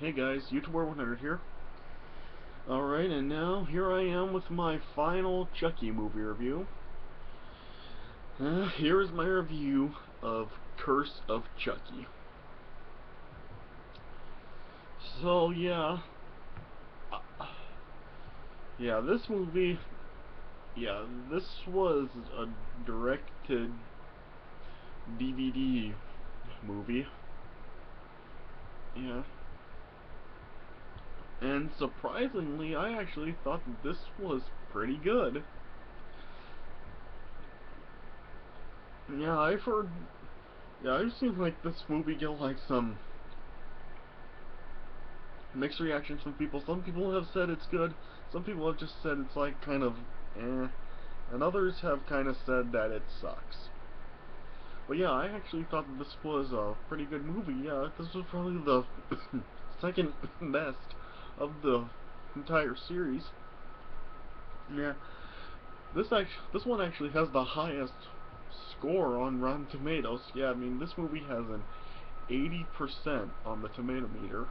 Hey guys, YouTuber 100 here. Alright, and now here I am with my final Chucky movie review. Here is my review of Curse of Chucky. So uh, this movie, this was a directed DVD movie. Yeah. And surprisingly, I actually thought this was pretty good. Yeah, I've seen like this movie get like some mixed reactions from people. Some people have said it's good, some people have just said it's like kind of eh, and others have kind of said that it sucks. But yeah, I actually thought that this was a pretty good movie. Yeah, this was probably the second best of the entire series. Yeah, this one actually has the highest score on Rotten Tomatoes. Yeah, I mean this movie has an 80% on the tomato meter.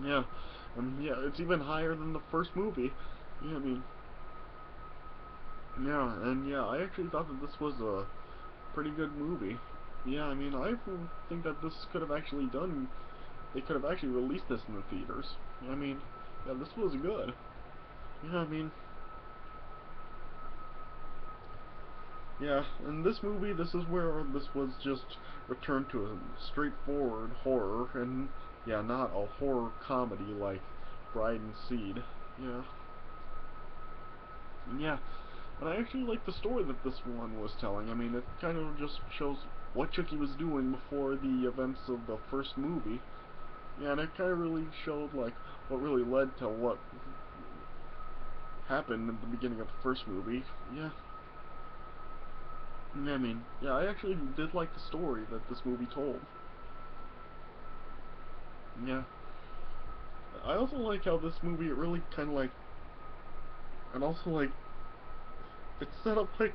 Yeah, yeah, it's even higher than the first movie. Yeah, I mean, yeah, and yeah, I actually thought that this was a pretty good movie. Yeah, I mean, I think that this could have actually done. They could have actually released this in the theaters. I mean, yeah, this was good. Yeah, I mean, yeah, in this movie, this is where this was just returned to a straightforward horror, and yeah, not a horror comedy like Bride and Seed. Yeah, yeah. And I actually like the story that this one was telling. I mean, it kind of just shows what Chucky was doing before the events of the first movie. Yeah, and it kind of really showed, like, what really led to what happened at the beginning of the first movie. Yeah. I mean, yeah, I actually did like the story that this movie told. Yeah. I also like how this movie, it really kind of like, and also like, it's set up like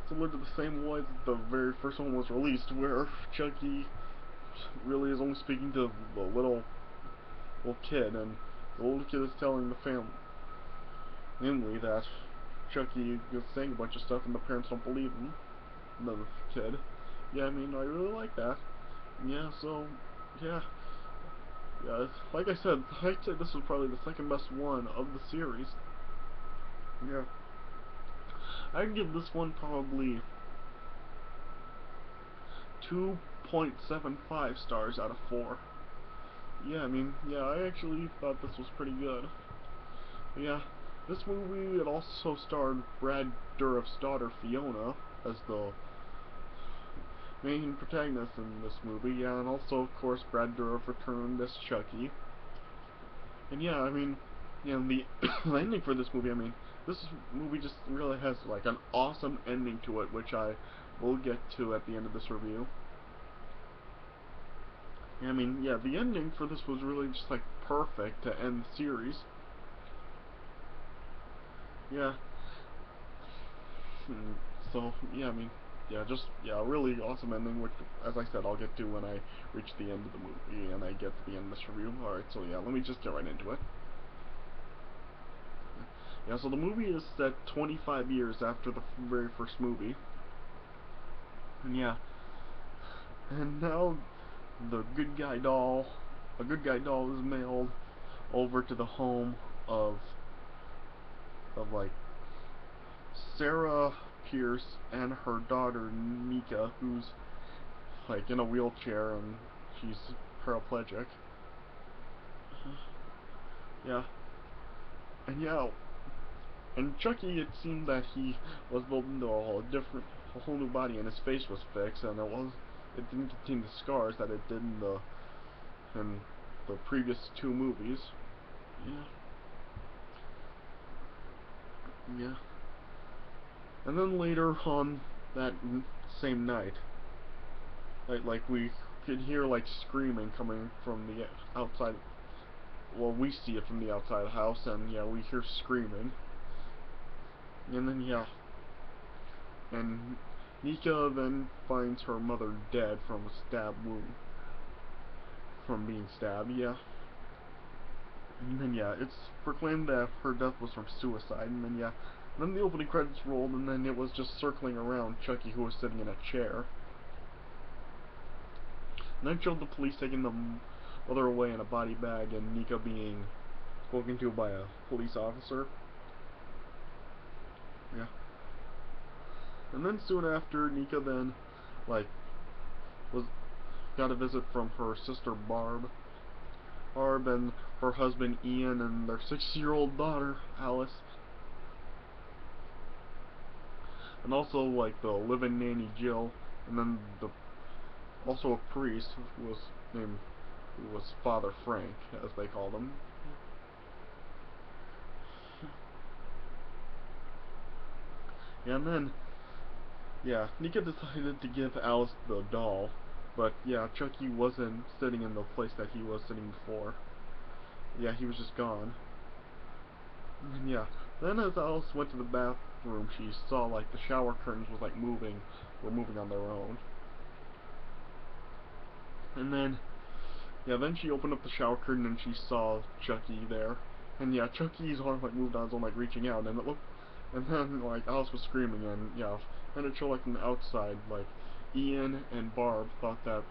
similar to the same way that the very first one was released, where Chucky really is only speaking to the little kid, and the little kid is telling the family, namely that Chucky is saying a bunch of stuff, and the parents don't believe him. The kid. Yeah, I mean, I really like that. Yeah, so yeah, yeah. Like I said, I'd say this was probably the second best one of the series. Yeah, I'd give this one probably 2.75 stars out of 4. Yeah, I mean, yeah, I actually thought this was pretty good. Yeah, this movie, it also starred Brad Dourif's daughter Fiona as the main protagonist in this movie. Yeah, and also of course Brad Dourif returned as Chucky. And yeah, I mean, the the ending for this movie, I mean, this movie just really has like an awesome ending to it, which I will get to at the end of this review. I mean, yeah, the ending for this was really just like perfect to end the series. Yeah. So yeah, I mean, yeah, just yeah, a really awesome ending, which, as I said, I'll get to when I reach the end of the movie and I get to the end of this review. All right, so yeah, let me just get right into it. Yeah, so the movie is set 25 years after the very first movie, and yeah, and now the a good guy doll is mailed over to the home of like Sarah Pierce and her daughter Nika, who's like in a wheelchair and she's paraplegic. Yeah, and yeah, and Chucky, it seemed that he was built into a whole new body, and his face was fixed, and it didn't contain the scars that it did in the previous two movies. Yeah, yeah. And then later on that same night, like we could hear like screaming coming from the outside. Well, we see it from the outside of the house, and yeah, we hear screaming. And then yeah, and Nika then finds her mother dead from a stab wound. from being stabbed, yeah. And then yeah, it's proclaimed that her death was from suicide, and then yeah, then the opening credits rolled, and then it was just circling around Chucky, who was sitting in a chair. And then showed the police taking the mother away in a body bag, and Nika being spoken to by a police officer. Yeah. And then soon after, Nika then, like, was got a visit from her sister Barb and her husband Ian and their 6-year-old daughter Alice, and also like the live-in nanny Jill, and then also a priest who was Father Frank, as they called him. And then yeah, Nika decided to give Alice the doll, but yeah, Chucky wasn't sitting in the place that he was sitting before. Yeah, he was just gone. And yeah, then as Alice went to the bathroom, she saw like the shower curtains were moving on their own. And then yeah, then she opened up the shower curtain and she saw Chucky there. And yeah, Chucky's arm like moved on his own, like reaching out, and it looked, and then like Alice was screaming, and yeah, then it showed like from the outside, like Ian and Barb thought that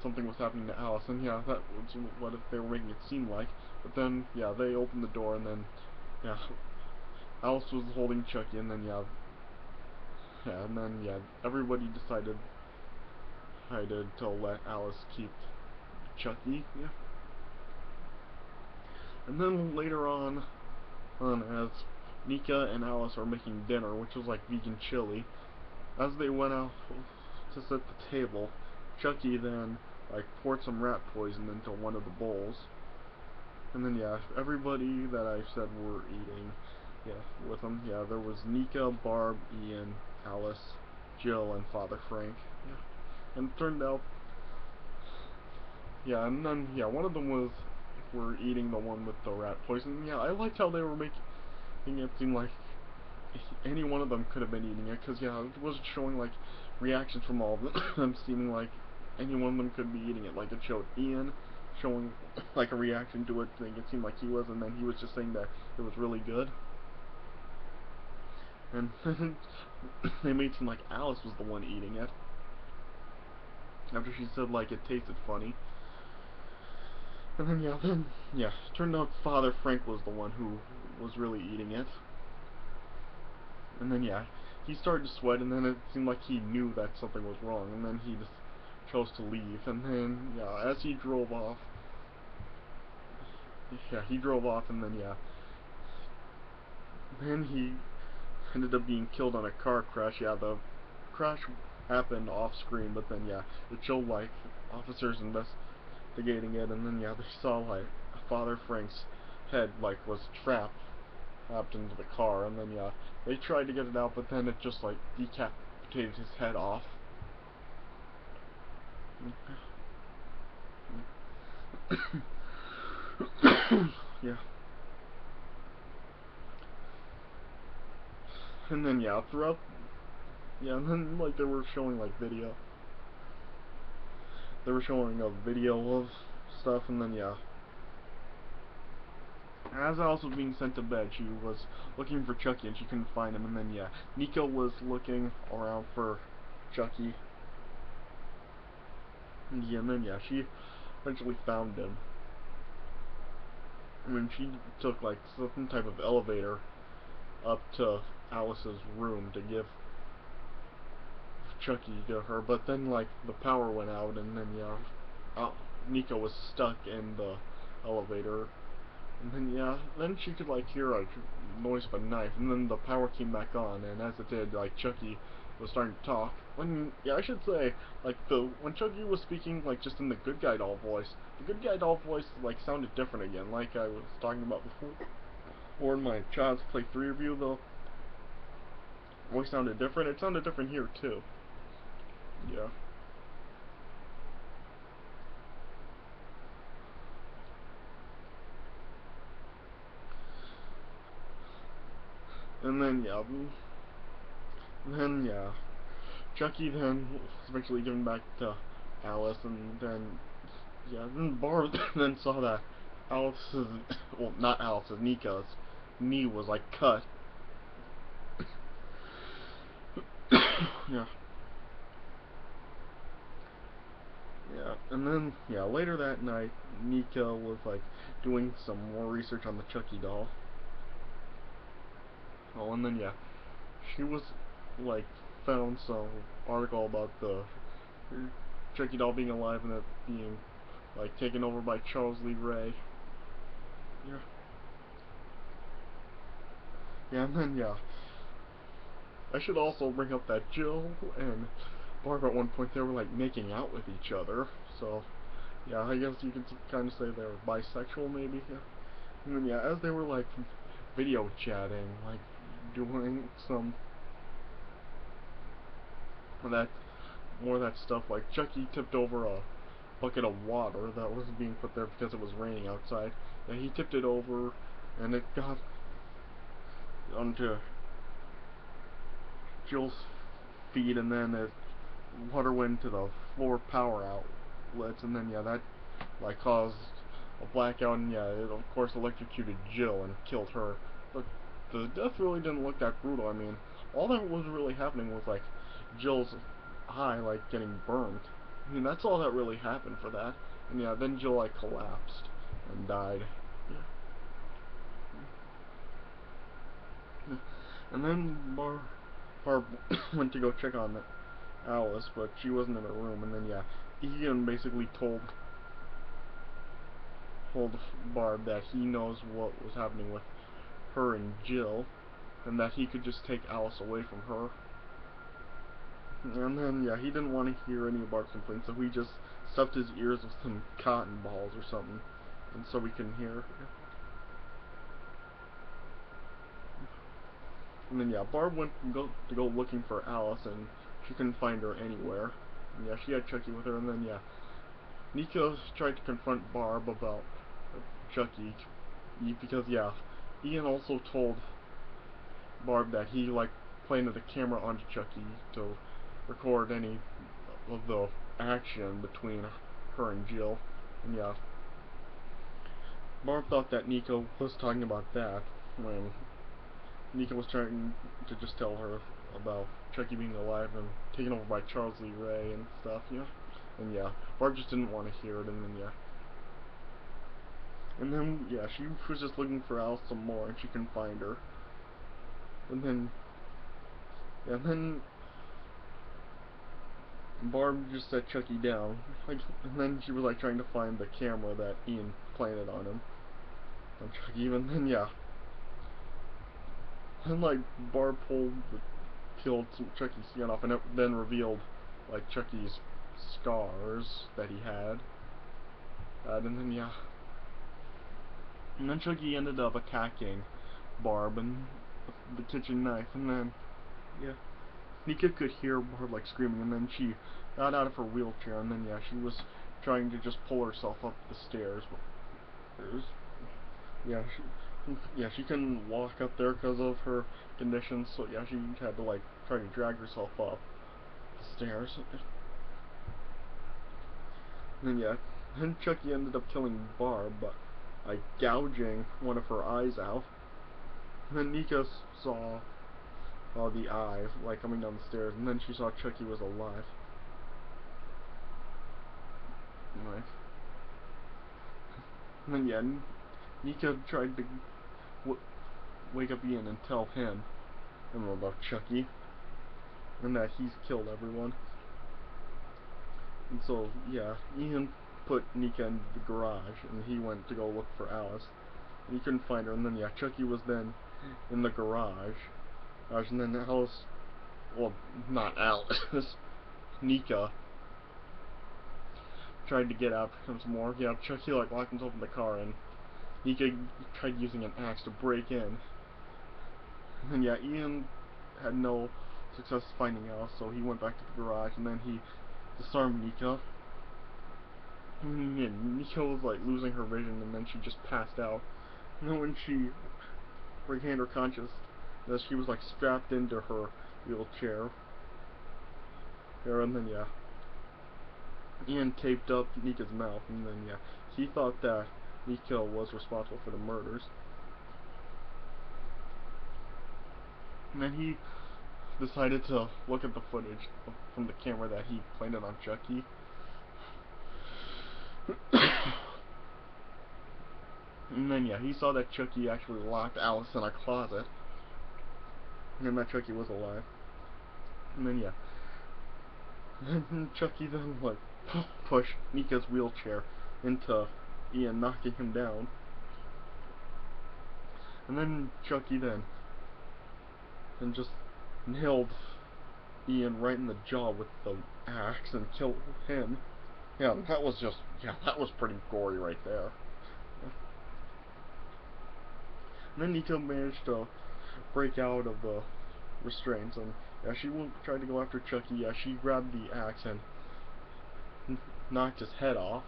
something was happening to Alice, and yeah, that was what they were making it seem like. But then yeah, they opened the door, and then yeah, Alice was holding Chucky, and then yeah, everybody decided to let Alice keep Chucky. Yeah. And then later on, as Nika and Alice are making dinner, which was like vegan chili, as they went out to set the table, Chucky then like poured some rat poison into one of the bowls. And then yeah, everybody that I said were eating, yeah, with them. Yeah, there was Nika, Barb, Ian, Alice, Jill, and Father Frank. Yeah. And it turned out, yeah, and then yeah, one of them were eating the one with the rat poison. Yeah, I liked how they were making it seem like any one of them could have been eating it, because yeah, it was showing like reactions from all of them seeming like any one of them could be eating it. Like it showed Ian showing like a reaction to it, saying it seemed like he was, and then he was just saying that it was really good. And they made it seem like Alice was the one eating it, after she said like it tasted funny. And then yeah, turned out Father Frank was the one who was really eating it. And then yeah, he started to sweat, and then it seemed like he knew that something was wrong, and then he just chose to leave. And then yeah, as he drove off, and then he ended up being killed on a car crash. Yeah, the crash happened off screen, but then yeah, it showed like officers investigating it, and then yeah, they saw like Father Frank's head like was trapped into the car, and then yeah, they tried to get it out, but then it just like decapitated his head off. Yeah. And then yeah, and then like they were showing like video. They were showing a video of stuff, and then yeah, as Alice was being sent to bed, she was looking for Chucky and she couldn't find him, and then yeah, Nika was looking around for Chucky. And then yeah, she eventually found him. I mean, she took like some type of elevator up to Alice's room to give Chucky to her, but then like the power went out, and then yeah, Nika was stuck in the elevator, and then yeah, then she could like hear a noise of a knife, and then the power came back on, and as it did, like Chucky was starting to talk. When yeah, I should say like when Chucky was speaking like just in the good guy doll voice, the good guy doll voice like sounded different again, like I was talking about before, or in my Child's Play 3 review. The voice sounded different. It sounded different here too. Yeah. And then yeah, Chucky then was eventually given back to Alice, and then yeah, then Barb then saw that Alice's, well, not Alice's, Nika's knee was like cut. Yeah, yeah, and then yeah, later that night, Nika was like doing some more research on the Chucky doll. Oh, and then yeah, she was like found some article about the Chucky doll being alive and it being like taken over by Charles Lee Ray. Yeah, yeah, and then yeah, I should also bring up that Jill and Barb at one point they were like making out with each other. So yeah, I guess you could kind of say they were bisexual maybe. Yeah. And then yeah, as they were like video chatting, like doing some of that more of that stuff, like Chucky tipped over a bucket of water that was being put there because it was raining outside. Yeah, he tipped it over and it got onto Jill's feet and then it water went to the floor power outlets and then yeah that like caused a blackout and yeah it of course electrocuted Jill and killed her. But the death really didn't look that brutal. I mean all that was really happening was like Jill's eye like getting burned. I mean that's all that really happened for that. And yeah then Jill like collapsed and died. Yeah. And then Barb went to go check on Alice, but she wasn't in her room. And then yeah, Ian basically told Barb that he knows what was happening with her and Jill, and that he could just take Alice away from her. And then yeah, he didn't want to hear any of Barb's complaints, so he just stuffed his ears with some cotton balls or something, and so we couldn't hear. And then yeah, Barb went to go looking for Alice, and she couldn't find her anywhere. And yeah, she had Chucky with her, and then yeah, Nico tried to confront Barb about Chucky, because yeah, Ian also told Barb that he like planted a camera onto Chucky to record any of the action between her and Jill. And yeah, Barb thought that Nico was talking about that when Nico was trying to just tell her about Chucky being alive and taken over by Charles Lee Ray and stuff, you know? And yeah, Barb just didn't want to hear it, and then yeah. And then, yeah, she was just looking for Alice some more, and she couldn't find her. And then, yeah, and then Barb just set Chucky down, like, and then she was like trying to find the camera that Ian planted on him, on Chucky. And then yeah, then like Barb peeled Chucky's skin off, and it then revealed like Chucky's scars that he had. And then yeah, and then Chucky ended up attacking Barb and the kitchen knife, and then yeah, Nika could hear Barb like screaming, and then she got out of her wheelchair, and then yeah, she was trying to just pull herself up the stairs. Yeah, yeah, she couldn't walk up there because of her condition, so yeah, she had to like try to drag herself up the stairs. And then yeah, then Chucky ended up killing Barb, but like gouging one of her eyes out. And then Nika saw the eye like coming down the stairs, and then she saw Chucky was alive. Right. And then yeah, Nika tried to wake up Ian and tell him, I don't know, about Chucky, and that he's killed everyone. And so yeah, Ian put Nika in the garage, and he went to go look for Alice. And he couldn't find her, and then yeah, Chucky was then in the garage, and then Alice, well, not Alice, Nika tried to get out some more. Yeah, Chucky like locked himself in the car, and Nika tried using an axe to break in. And yeah, Ian had no success finding Alice, so he went back to the garage, and then he disarmed Nika. And Nika was like losing her vision, and then she just passed out. And then when she regained her consciousness, she was like strapped into her wheelchair. And then yeah, Ian taped up Nika's mouth, and then yeah, he thought that Nika was responsible for the murders. And then he decided to look at the footage from the camera that he planted on Chucky. And then yeah, he saw that Chucky actually locked Alice in a closet, and that Chucky was alive. And then yeah, then Chucky then like pushed Nika's wheelchair into Ian, knocking him down. And then Chucky then just nailed Ian right in the jaw with the axe and killed him. Yeah, that was pretty gory right there. And then Nika managed to break out of the restraints, and yeah, she tried to go after Chucky. Yeah, she grabbed the axe and knocked his head off.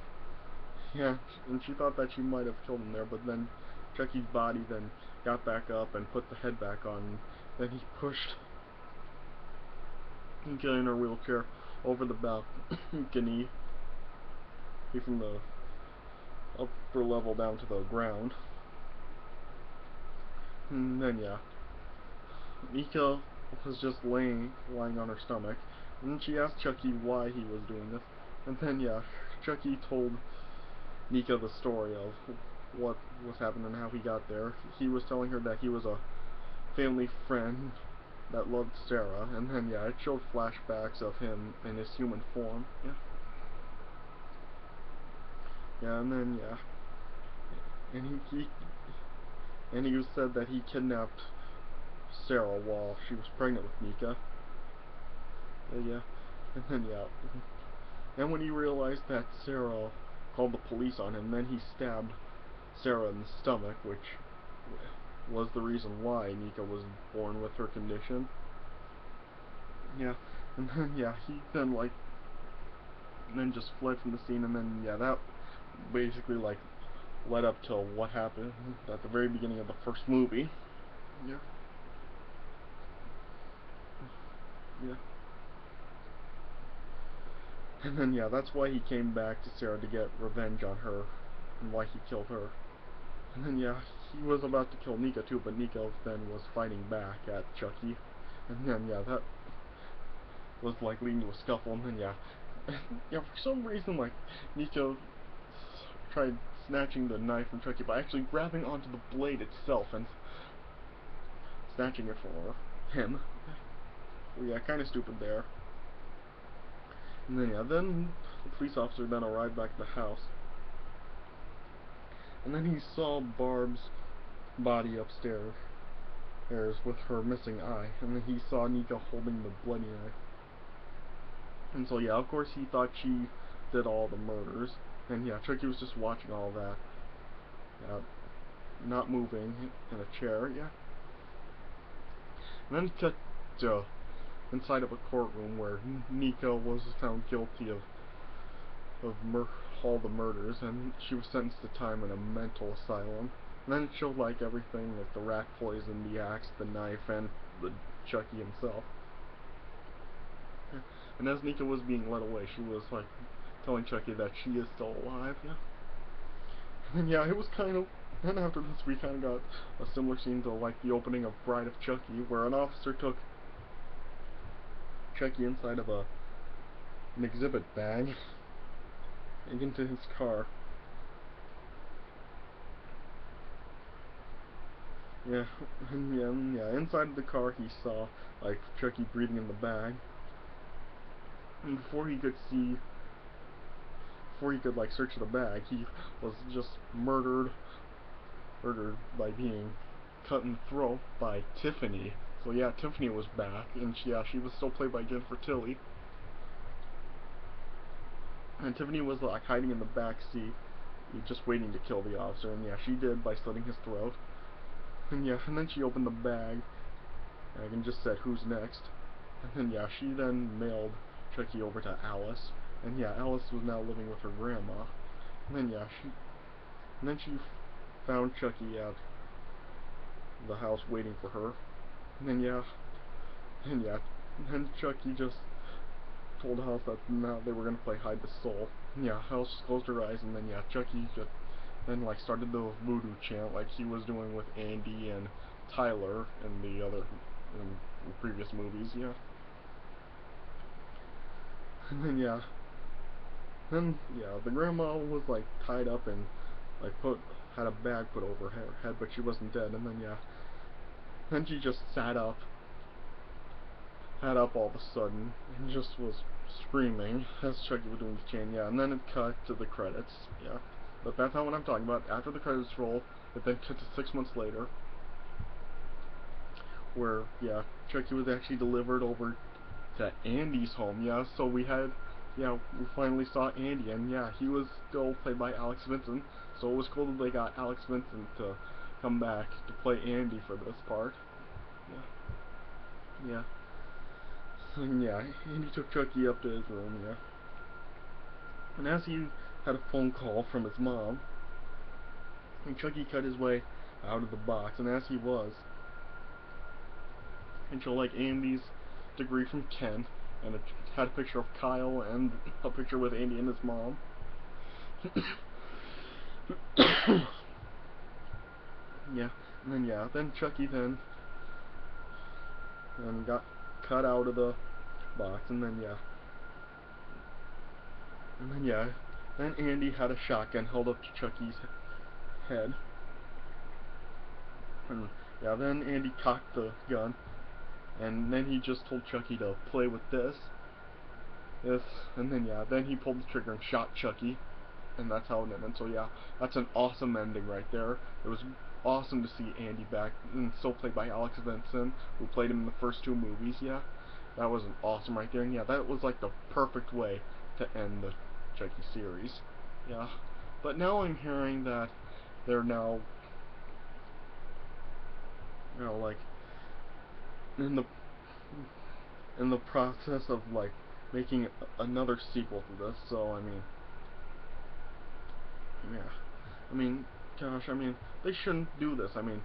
Yeah, and she thought that she might have killed him there, but then Chucky's body then got back up and put the head back on. Then he pushed Nika in her wheelchair over the balcony from the upper level down to the ground. And then yeah, Nika was just lying on her stomach, and then she asked Chucky why he was doing this. And then yeah, Chucky told Nika the story of what was happening and how he got there. He was telling her that he was a family friend that loved Sarah, and then yeah, it showed flashbacks of him in his human form. Yeah, and then yeah, and he said that he kidnapped Sarah while she was pregnant with Nika. Yeah, and then yeah, and when he realized that Sarah called the police on him, then he stabbed Sarah in the stomach, which was the reason why Nika was born with her condition. Yeah, and then yeah, he then just fled from the scene, and then yeah, that basically like led up to what happened at the very beginning of the first movie. Yeah. Yeah. And then yeah, that's why he came back to Sarah, to get revenge on her, and why he killed her. And then yeah, he was about to kill Nika too, but Nika then was fighting back at Chucky. And then yeah, that was like leading to a scuffle, and then yeah, yeah, for some reason like Nika tried snatching the knife from Chucky by actually grabbing onto the blade itself and snatching it for him. Well, yeah, kind of stupid there. And then yeah, then the police officer then arrived back at the house, and then he saw Barb's body upstairs with her missing eye, and then he saw Nika holding the bloody knife. And so yeah, of course he thought she did all the murders, and yeah, Chucky was just watching all that, yeah, not moving in a chair. Yeah. And then cut to inside of a courtroom where Nika was found guilty of all the murders, and she was sentenced to time in a mental asylum. And then it showed like everything, like the rat poison, the axe, the knife, and the Chucky himself. And as Nika was being led away, she was like telling Chucky that she is still alive. Yeah. And yeah, it was kind of. And after this, we kind of got a similar scene to like the opening of Bride of Chucky, where an officer took Chucky inside of an exhibit bag and into his car. Yeah, and yeah, inside of the car he saw like Chucky breathing in the bag, and before he could like search the bag, he was just murdered by being cut in the throat by Tiffany. So yeah, Tiffany was back, and she was still played by Jennifer Tilly, and Tiffany was like hiding in the back seat, just waiting to kill the officer, and yeah, she did by slitting his throat. And yeah, and then she opened the bag and just said, "Who's next?" And then yeah, she then mailed Chucky over to Alice, and yeah, Alice was now living with her grandma. And then yeah, she found Chucky at the house waiting for her. And then yeah, and then Chucky just told House that now they were gonna play hide the soul. Yeah, House just closed her eyes, and then yeah, Chucky just then like started the voodoo chant like he was doing with Andy and Tyler in the previous movies. Yeah, and then the grandma was like tied up and like had a bag put over her head, but she wasn't dead. And then she just sat up all of a sudden and just was screaming as Chucky was doing the chain. Yeah, and then it cut to the credits. Yeah, but that's not what I'm talking about. After the credits roll, it then cut to 6 months later, where yeah, Chucky was actually delivered over to Andy's home. Yeah, so we finally saw Andy, and yeah, he was still played by Alex Vincent. So it was cool that they got Alex Vincent to come back to play Andy for this part. Yeah, yeah. And yeah, Andy took Chucky up to his room, yeah. And as he had a phone call from his mom, and Chucky cut his way out of the box, and as he was, and showed like Andy's degree from Ken, and it had a picture of Kyle and a picture with Andy and his mom. Yeah, and then Chucky then got cut out of the box, and then Andy had a shotgun held up to Chucky's head, and yeah, then Andy cocked the gun, and then he just told Chucky to play with this, and then he pulled the trigger and shot Chucky, and that's how it ended. So yeah, that's an awesome ending right there. It was awesome to see Andy back, and still played by Alex Vincent, who played him in the first two movies. Yeah, that was an awesome right there, and yeah, that was like the perfect way to end the Chucky series. Yeah, but now I'm hearing that they're now, like in the process of like making another sequel to this. So I mean, yeah, I mean, gosh, I mean, they shouldn't do this. I mean,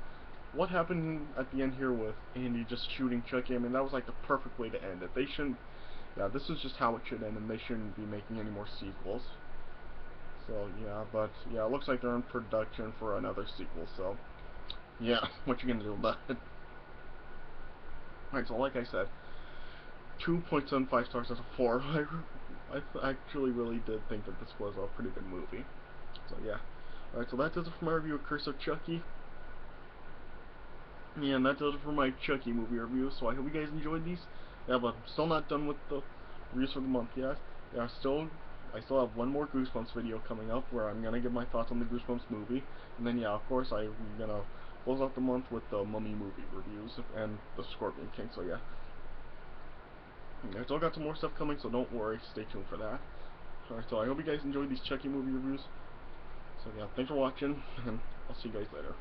what happened at the end here with Andy just shooting Chucky? I mean, that was like the perfect way to end it. They shouldn't. Yeah, this is just how it should end, and they shouldn't be making any more sequels. So yeah, but yeah, it looks like they're in production for another sequel. So yeah, what you gonna do about it? Alright, so like I said, 2.75 stars out of 4. I actually really did think that this was a pretty good movie. So yeah. Alright, so that does it for my review of Curse of Chucky. Yeah, and that does it for my Chucky movie review. So I hope you guys enjoyed these. Yeah, but I'm still not done with the reviews for the month yet. Yeah, I still have one more Goosebumps video coming up where I'm gonna give my thoughts on the Goosebumps movie. And then yeah, of course I'm gonna close out the month with the Mummy movie reviews and the Scorpion King. So yeah. I still got some more stuff coming, so don't worry, stay tuned for that. Alright, so I hope you guys enjoyed these Chucky movie reviews. So yeah, thanks for watching, and I'll see you guys later.